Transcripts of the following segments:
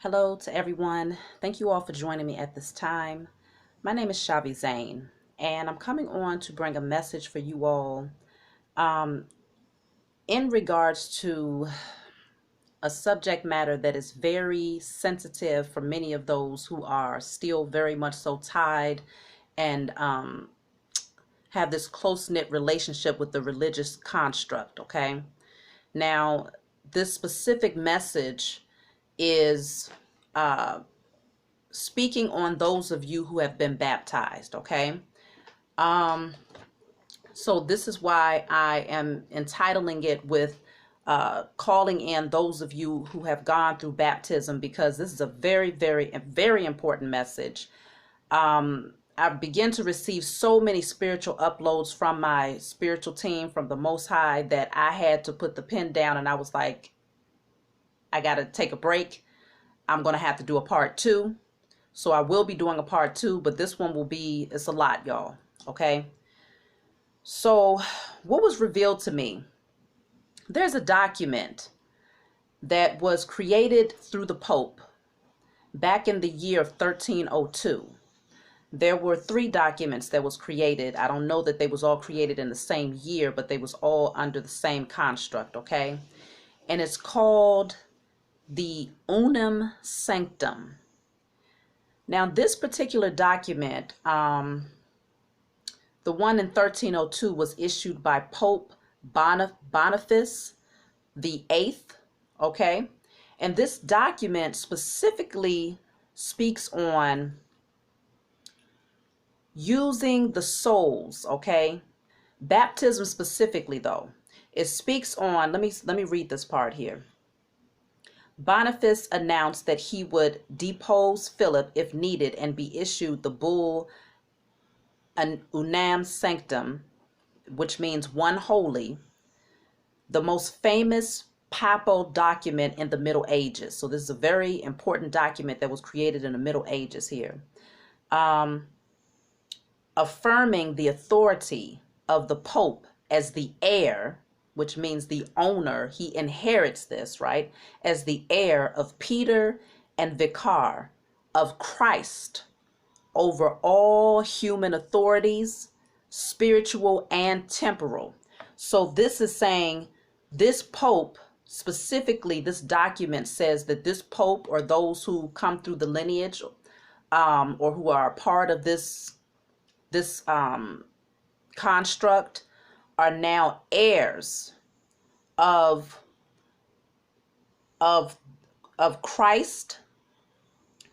Hello to everyone. Thank you all for joining me at this time. My name is Shavi Zane, and I'm coming on to bring a message for you all um, in regards to a subject matter that is very sensitive for many of those who are still very much so tied and have this close-knit relationship with the religious construct, okay? Now, this specific message is speaking on those of you who have been baptized, okay? So this is why I am entitling it with calling in those of you who have gone through baptism, because this is a very, very, very important message. I begin to receive so many spiritual uploads from my spiritual team, from the Most High, that I had to put the pen down and I was like, I got to take a break. I'm going to have to do a part 2. So I will be doing a part 2, but this one will be, it's a lot, y'all. Okay. So what was revealed to me? There's a document that was created through the Pope back in the year of 1302. There were 3 documents that was created. I don't know that they was all created in the same year, but they was all under the same construct, okay? And it's called the Unum Sanctum. Now, this particular document, the one in 1302, was issued by Pope Boniface the 8th, okay? And this document specifically speaks on using the souls, okay? Baptism specifically, though. It speaks on, let me read this part here. Boniface announced that he would depose Philip if needed and be issued the bull Unam Sanctum, which means one holy, the most famous papal document in the Middle Ages. So this is a very important document that was created in the Middle Ages here, affirming the authority of the Pope as the heir, which means the owner. He inherits this, right, as the heir of Peter and vicar of Christ over all human authorities, spiritual and temporal. So this is saying this Pope, specifically this document says that this Pope, or those who come through the lineage or who are a part of this construct, are now heirs of Christ.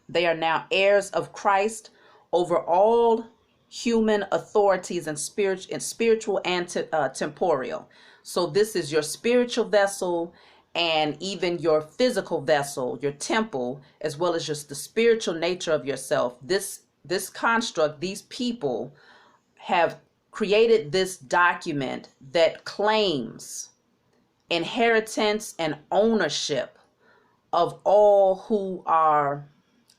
They are now heirs of Christ over all human authorities and spiritual and temporal. So this is your spiritual vessel and even your physical vessel, your temple, as well as just the spiritual nature of yourself. This construct, these people have created this document that claims inheritance and ownership of all who are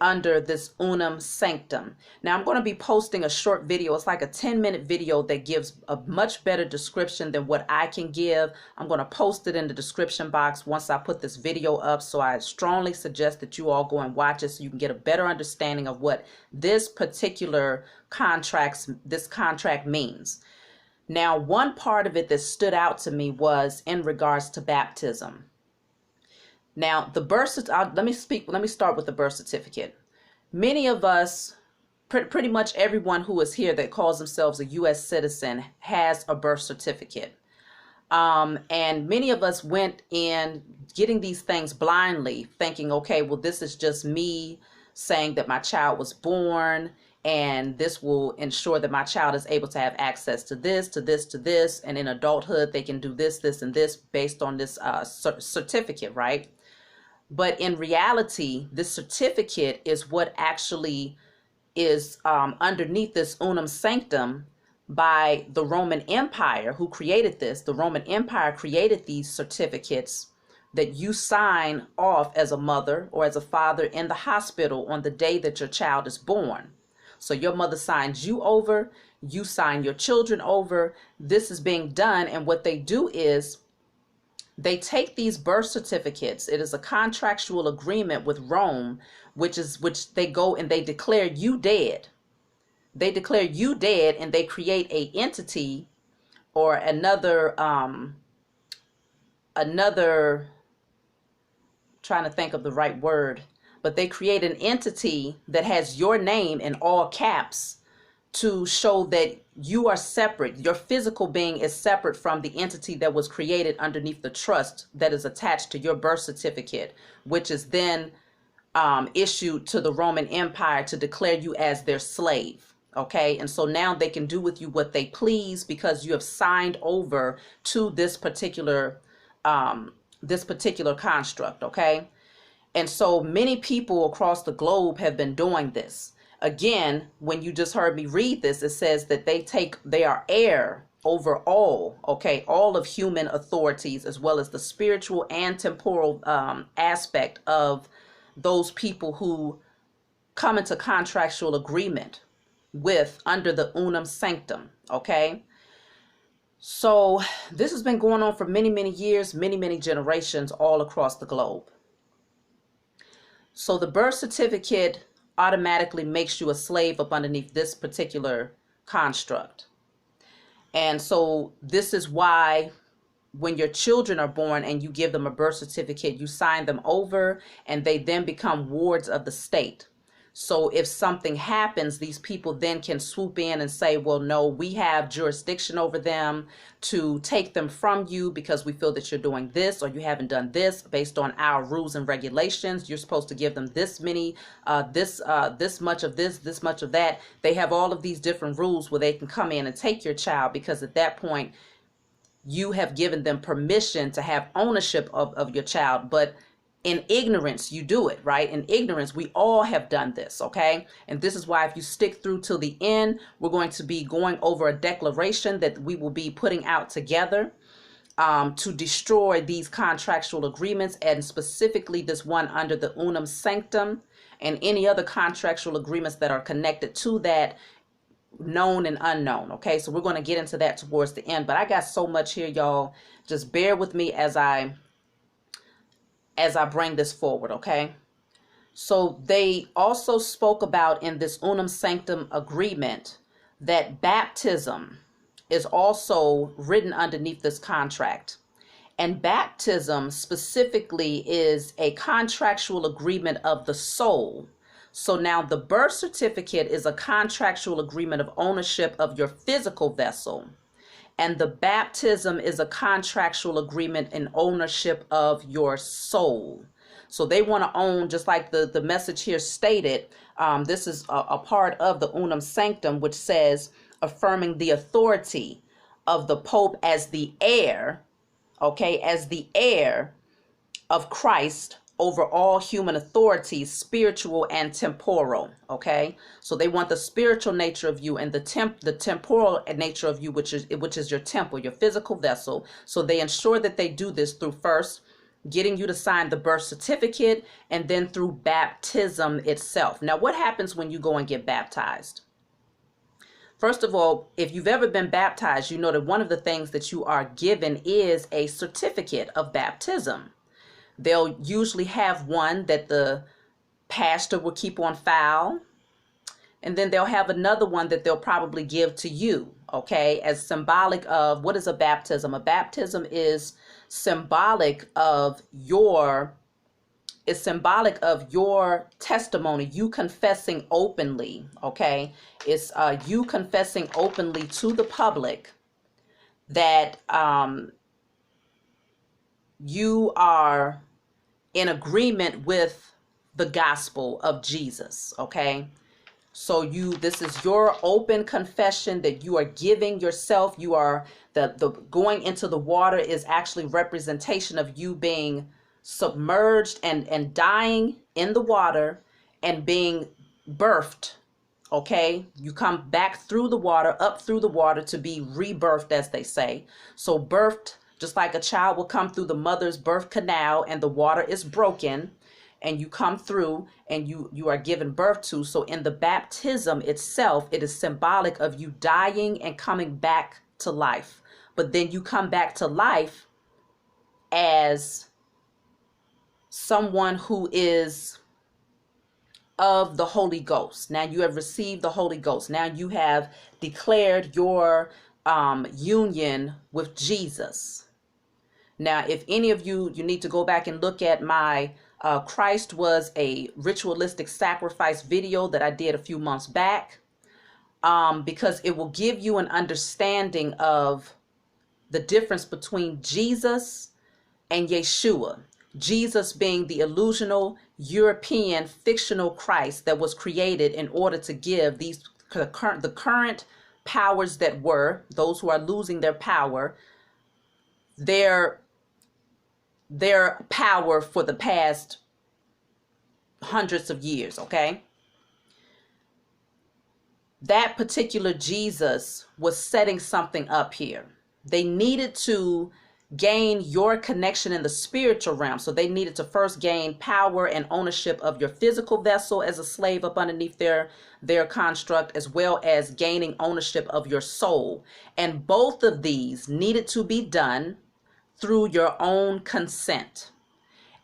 under this Unum Sanctum. Now I'm going to be posting a short video. It's like a 10-minute video that gives a much better description than what I can give. I'm going to post it in the description box once I put this video up. So I strongly suggest that you all go and watch it so you can get a better understanding of what this particular contract means. Now, one part of it that stood out to me was in regards to baptism. Now, the let me start with the birth certificate. Many of us, pretty much everyone who is here that calls themselves a U.S. citizen has a birth certificate. And many of us went in getting these things blindly, thinking, okay, well, this is just me saying that my child was born, and this will ensure that my child is able to have access to this, to this, to this, and in adulthood they can do this, this, and this based on this certificate, right? But in reality, this certificate is what actually is underneath this Unum Sanctum by the Roman Empire, who created this. The Roman Empire created these certificates that you sign off as a mother or as a father in the hospital on the day that your child is born. So your mother signs you over, you sign your children over. This is being done, and what they do is they take these birth certificates. It is a contractual agreement with Rome, which they go and they declare you dead. They declare you dead, and they create a entity or another trying to think of the right word, but they create an entity that has your name in all caps to show that you are separate. Your physical being is separate from the entity that was created underneath the trust that is attached to your birth certificate, which is then issued to the Roman Empire to declare you as their slave. Okay, and so now they can do with you what they please because you have signed over to this particular construct. Okay, and so many people across the globe have been doing this. Again, when you just heard me read this, it says that they are heir over all, okay, all of human authorities, as well as the spiritual and temporal aspect of those people who come into contractual agreement with under the unum sanctum. Okay, so this has been going on for many, many years, many, many generations all across the globe. So the birth certificate automatically makes you a slave up underneath this particular construct. And so this is why when your children are born and you give them a birth certificate, you sign them over and they then become wards of the state. So if something happens, these people then can swoop in and say, well, no, we have jurisdiction over them to take them from you because we feel that you're doing this or you haven't done this based on our rules and regulations. You're supposed to give them this many, this much of this much of that. They have all of these different rules where they can come in and take your child because at that point you have given them permission to have ownership of your child. But in ignorance, you do it, right? In ignorance, we all have done this, okay? And this is why if you stick through till the end, we're going to be going over a declaration that we will be putting out together to destroy these contractual agreements, and specifically this one under the unum sanctum and any other contractual agreements that are connected to that, known and unknown. Okay, so we're going to get into that towards the end, but I got so much here, y'all. Just bear with me as I bring this forward. Okay, so they also spoke about in this unum sanctum agreement that baptism is also written underneath this contract, and baptism specifically is a contractual agreement of the soul. So now the birth certificate is a contractual agreement of ownership of your physical vessel, and the baptism is a contractual agreement in ownership of your soul. So they want to own, just like the message here stated, this is a part of the unum sanctum, which says affirming the authority of the Pope as the heir, okay, as the heir of Christ over all human authorities, spiritual and temporal. Okay, so they want the spiritual nature of you and the temporal nature of you, which is your temple, your physical vessel. So they ensure that they do this through first getting you to sign the birth certificate and then through baptism itself. Now, what happens when you go and get baptized? First of all, if you've ever been baptized, you know that one of the things that you are given is a certificate of baptism. They'll usually have one that the pastor will keep on file, and then they'll have another one that they'll probably give to you, okay, as symbolic of what is a baptism. A baptism is symbolic of your testimony, you confessing openly, okay? It's you confessing openly to the public that you are in agreement with the gospel of Jesus, okay? So this is your open confession that you are giving yourself. You are the going into the water is actually representation of you being submerged and dying in the water and being birthed, okay? You come back through the water, up through the water to be rebirthed, as they say. So birthed, just like a child will come through the mother's birth canal and the water is broken and you come through and you are given birth to. So in the baptism itself, it is symbolic of you dying and coming back to life. But then you come back to life as someone who is of the Holy Ghost. Now you have received the Holy Ghost. Now you have declared your union with Jesus. Now, if any of you need to go back and look at my Christ was a ritualistic sacrifice video that I did a few months back, because it will give you an understanding of the difference between Jesus and Yeshua. Jesus being the illusional European fictional Christ that was created in order to give the current powers that were, those who are losing their power, their power for the past hundreds of years, okay? That particular Jesus was setting something up here. They needed to gain your connection in the spiritual realm. So they needed to first gain power and ownership of your physical vessel as a slave up underneath their construct, as well as gaining ownership of your soul. And both of these needed to be done through your own consent.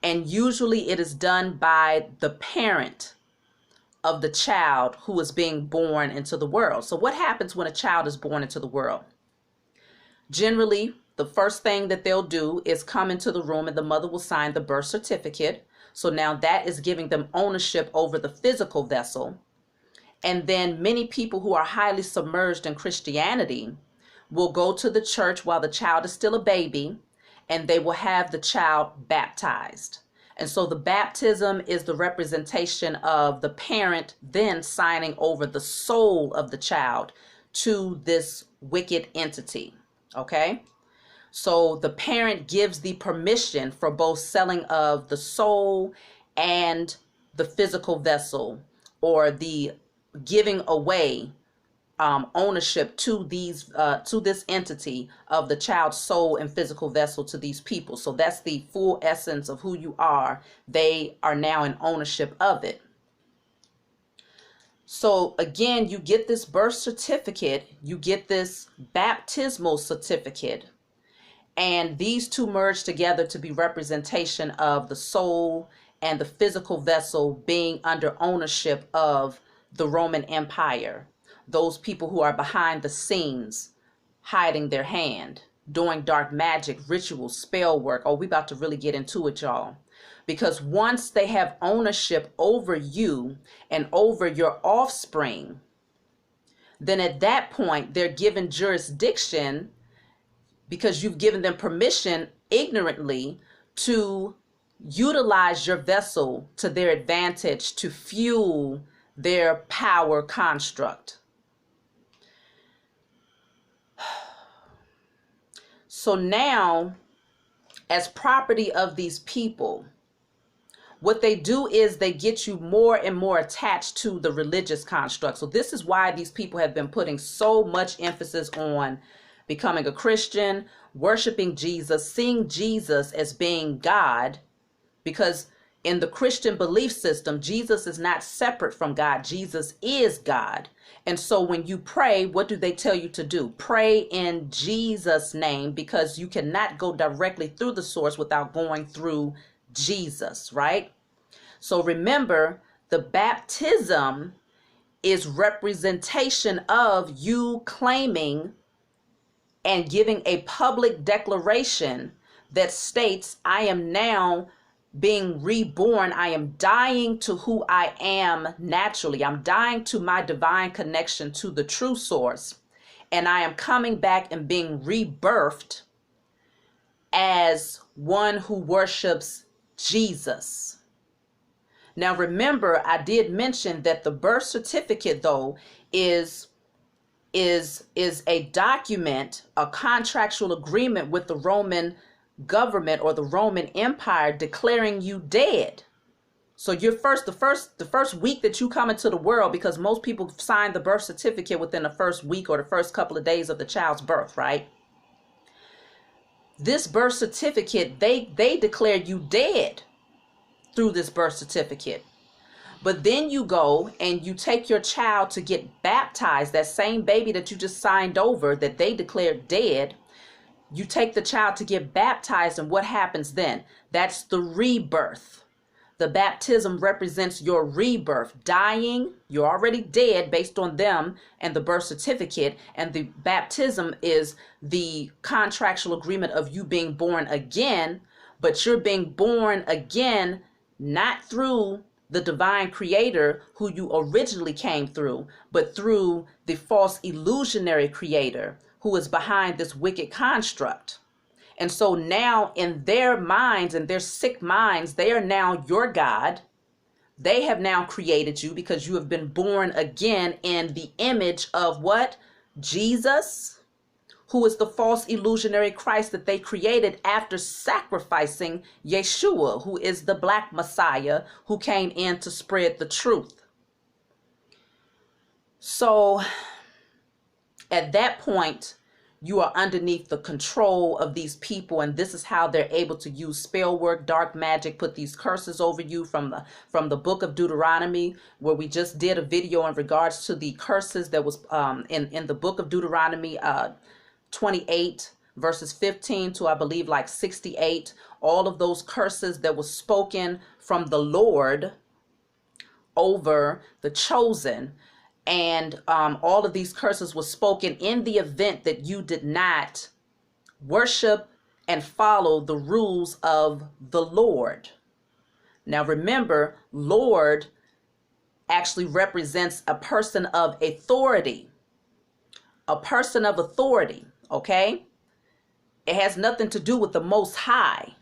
And usually it is done by the parent of the child who is being born into the world. So what happens when a child is born into the world? Generally, the first thing that they'll do is come into the room and the mother will sign the birth certificate. So now that is giving them ownership over the physical vessel. And then many people who are highly submerged in Christianity will go to the church while the child is still a baby, and they will have the child baptized. And so the baptism is the representation of the parent then signing over the soul of the child to this wicked entity. Okay? So the parent gives the permission for both selling of the soul and the physical vessel, or the giving away ownership to this entity of the child's soul and physical vessel to these people. So that's the full essence of who you are. They are now in ownership of it. So again, you get this birth certificate, you get this baptismal certificate, and these two merge together to be representation of the soul and the physical vessel being under ownership of the Roman Empire. Those people who are behind the scenes, hiding their hand, doing dark magic, rituals, spell work. Oh, we about to really get into it, y'all. Because once they have ownership over you and over your offspring, then at that point they're given jurisdiction, because you've given them permission ignorantly to utilize your vessel to their advantage to fuel their power construct. So now, as property of these people, what they do is they get you more and more attached to the religious construct. So this is why these people have been putting so much emphasis on becoming a Christian, worshiping Jesus, seeing Jesus as being God, because in the Christian belief system, Jesus is not separate from God. Jesus is God. And so when you pray, what do they tell you to do? Pray in Jesus' name, because you cannot go directly through the source without going through Jesus, right? So remember, the baptism is representation of you claiming and giving a public declaration that states, I am now being reborn. I am dying to who I am naturally. I'm dying to my divine connection to the true source. And I am coming back and being rebirthed as one who worships Jesus. Now remember, I did mention that the birth certificate, though, is a document, a contractual agreement with the Roman government or the Roman Empire declaring you dead. So the first week that you come into the world, because most people sign the birth certificate within the first week or the first couple of days of the child's birth, right? This birth certificate, they declare you dead through this birth certificate. But then you go and you take your child to get baptized, that same baby that you just signed over that they declared dead. You take the child to get baptized, and what happens then? That's the rebirth. The baptism represents your rebirth. Dying, you're already dead based on them and the birth certificate. And the baptism is the contractual agreement of you being born again, but you're being born again not through the divine creator who you originally came through, but through the false illusionary creator who is behind this wicked construct. And so now in their minds and their sick minds, they are now your God. They have now created you because you have been born again in the image of what? Jesus, who is the false illusionary Christ that they created after sacrificing Yeshua, who is the black Messiah who came in to spread the truth. So at that point, you are underneath the control of these people, and this is how they're able to use spell work, dark magic, put these curses over you from the book of Deuteronomy, where we just did a video in regards to the curses that was in the book of Deuteronomy 28 verses 15 to I believe like 68. All of those curses that was spoken from the Lord over the chosen. And all of these curses were spoken in the event that you did not worship and follow the rules of the Lord. Now remember, Lord actually represents a person of authority. A person of authority, okay? It has nothing to do with the Most High,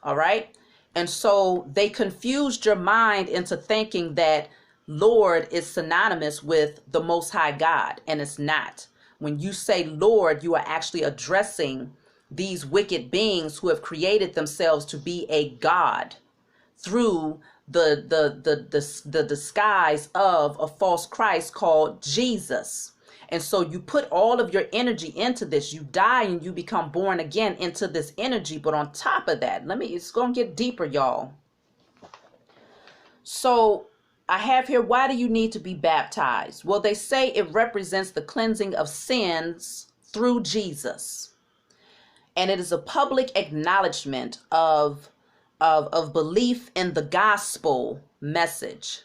all right? And so they confused your mind into thinking that Lord is synonymous with the Most High God, and it's not. When you say Lord, you are actually addressing these wicked beings who have created themselves to be a God through the disguise of a false Christ called Jesus. And so you put all of your energy into this. You die and you become born again into this energy. But on top of that, it's going to get deeper, y'all. So I have here, why do you need to be baptized? Well, they say it represents the cleansing of sins through Jesus. And it is a public acknowledgement of belief in the gospel message.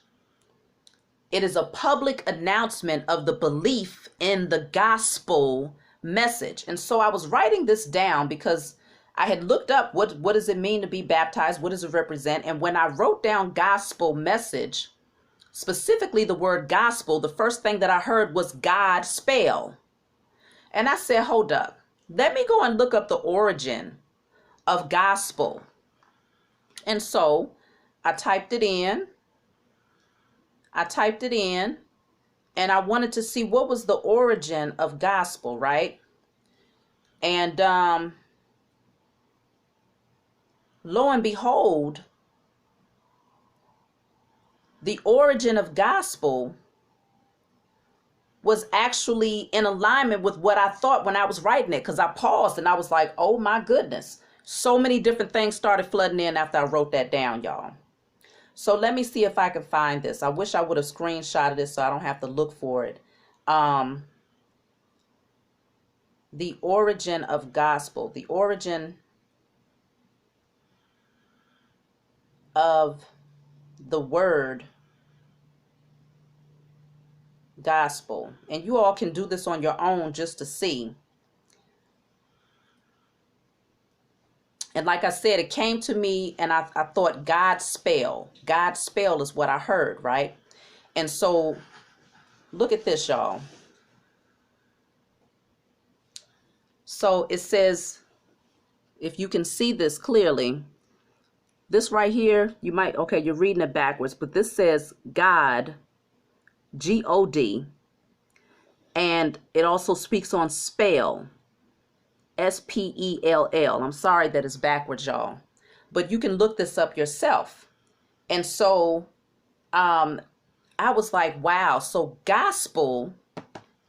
It is a public announcement of the belief in the gospel message. And so I was writing this down because I had looked up what does it mean to be baptized? What does it represent? And when I wrote down gospel message, specifically the word gospel, the first thing that I heard was God spell. And I said, hold up, let me go and look up the origin of gospel. And so I typed it in. And I wanted to see what was the origin of gospel, right? And lo and behold, the origin of gospel was actually in alignment with what I thought when I was writing it, because I paused and I was like, oh my goodness. So many different things started flooding in after I wrote that down, y'all. So let me see if I can find this. I wish I would have screenshotted it so I don't have to look for it. The origin of gospel, the origin of the word gospel. And you all can do this on your own just to see. And like I said, it came to me and I thought God spell. God spell is what I heard, right? And so look at this, y'all. So it says, if you can see this clearly, this right here, you might, okay, you're reading it backwards, but this says God, G-O-D, and it also speaks on spell, S-P-E-L-L. I'm sorry that it's backwards, y'all, but you can look this up yourself. And so I was like, wow, so gospel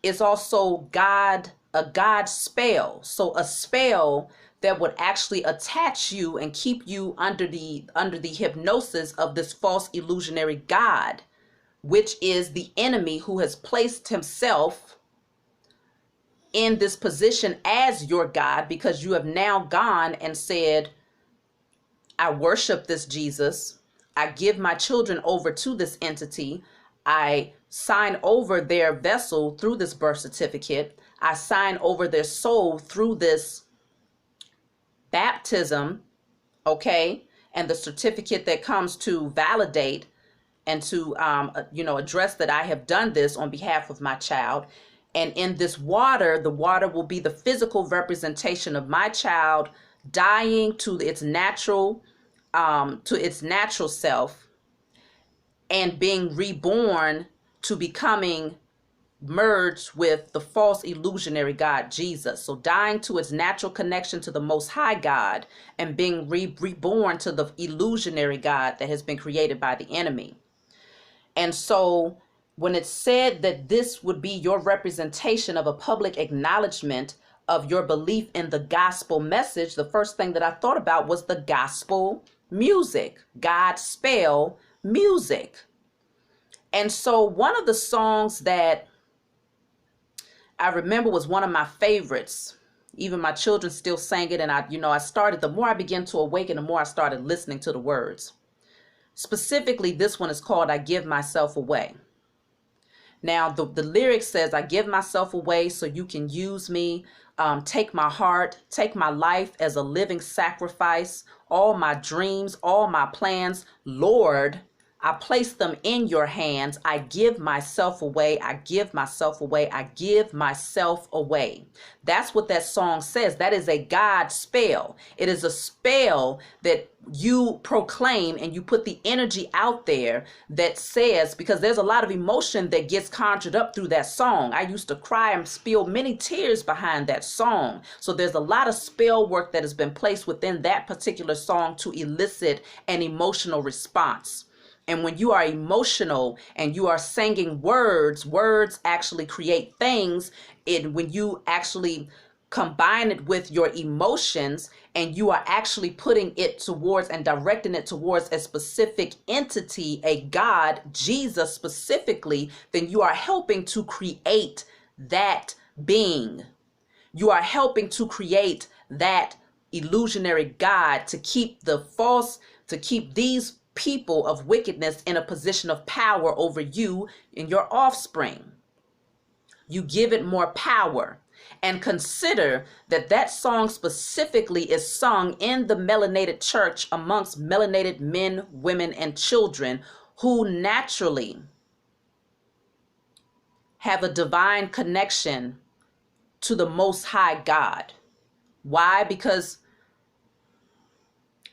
is also God, a God spell. So a spell that would actually attach you and keep you under the hypnosis of this false illusionary God, which is the enemy who has placed himself in this position as your God, because you have now gone and said, I worship this Jesus. I give my children over to this entity. I sign over their vessel through this birth certificate. I sign over their soul through this baptism, okay? And the certificate that comes to validate and to, address that I have done this on behalf of my child. And in this water, the water will be the physical representation of my child dying to its natural self and being reborn to becoming merged with the false illusionary God, Jesus. So dying to its natural connection to the Most High God and being reborn to the illusionary God that has been created by the enemy. And so when it said that this would be your representation of a public acknowledgement of your belief in the gospel message, the first thing that I thought about was the gospel music, God spell music. And so one of the songs that I remember was one of my favorites. Even my children still sang it. And I started, the more I began to awaken, the more I started listening to the words. Specifically, this one is called I Give Myself Away. Now, the lyric says, I give myself away so you can use me. Take my heart, take my life as a living sacrifice. All my dreams, all my plans, Lord, I place them in your hands. I give myself away. I give myself away. I give myself away. That's what that song says. That is a God spell. It is a spell that you proclaim and you put the energy out there that says, because there's a lot of emotion that gets conjured up through that song. I used to cry and spill many tears behind that song. So there's a lot of spell work that has been placed within that particular song to elicit an emotional response. And when you are emotional and you are singing words actually create things. When you actually combine it with your emotions and you are actually putting it towards and directing it towards a specific entity, a God, Jesus specifically, then you are helping to create that being. You are helping to create that illusionary God to keep these people of wickedness in a position of power over you and your offspring. You give it more power. And consider that that song specifically is sung in the melanated church amongst melanated men, women, and children who naturally have a divine connection to the Most High God. Why? Because,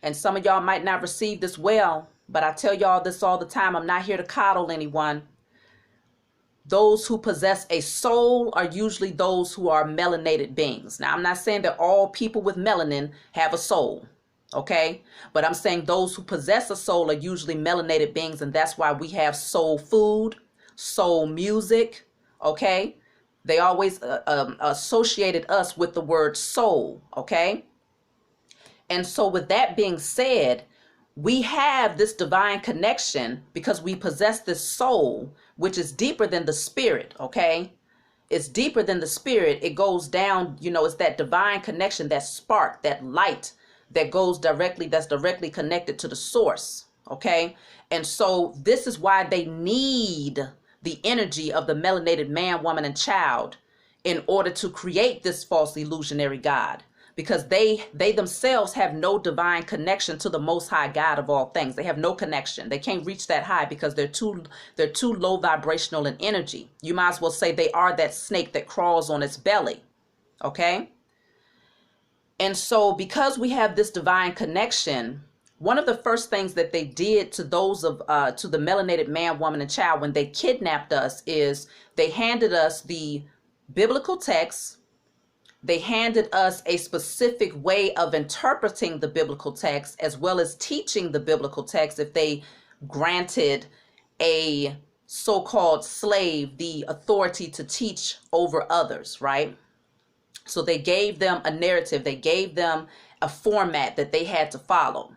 and some of y'all might not receive this well, but I tell y'all this all the time. I'm not here to coddle anyone. Those who possess a soul are usually those who are melanated beings. Now, I'm not saying that all people with melanin have a soul, okay? But I'm saying those who possess a soul are usually melanated beings, and that's why we have soul food, soul music, okay? They always associated us with the word soul, okay? And so with that being said, we have this divine connection because we possess this soul, which is deeper than the spirit, okay? It's deeper than the spirit. It goes down, it's that divine connection, that spark, that light that goes that's directly connected to the source, okay? And so this is why they need the energy of the melanated man, woman, and child in order to create this false illusionary God. Because they themselves have no divine connection to the Most High God of all things. They have no connection. They can't reach that high because they're too low vibrational in energy. You might as well say they are that snake that crawls on its belly. Okay? And so because we have this divine connection, one of the first things that they did to those to the melanated man, woman, and child when they kidnapped us is they handed us the biblical text. They handed us a specific way of interpreting the biblical text as well as teaching the biblical text if they granted a so-called slave the authority to teach over others, right? So they gave them a narrative. They gave them a format that they had to follow,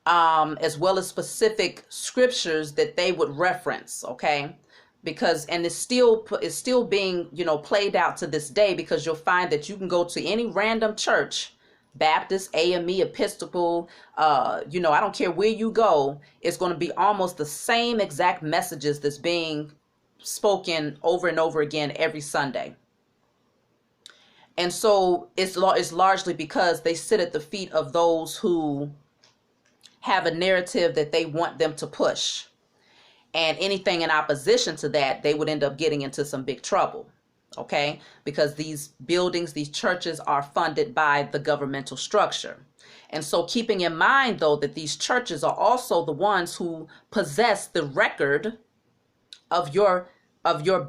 as well as specific scriptures that they would reference, okay? because, and it's still being, played out to this day, because you'll find that you can go to any random church, Baptist, AME, Episcopal, I don't care where you go, it's going to be almost the same exact messages that's being spoken over and over again every Sunday. And so it's largely because they sit at the feet of those who have a narrative that they want them to push. And anything in opposition to that, they would end up getting into some big trouble. Okay? Because these buildings, these churches are funded by the governmental structure. And so keeping in mind, though, that these churches are also the ones who possess the record of your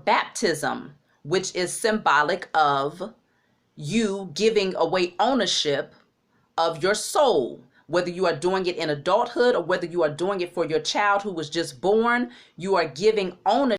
baptism, which is symbolic of you giving away ownership of your soul. Whether you are doing it in adulthood or whether you are doing it for your child who was just born, you are giving ownership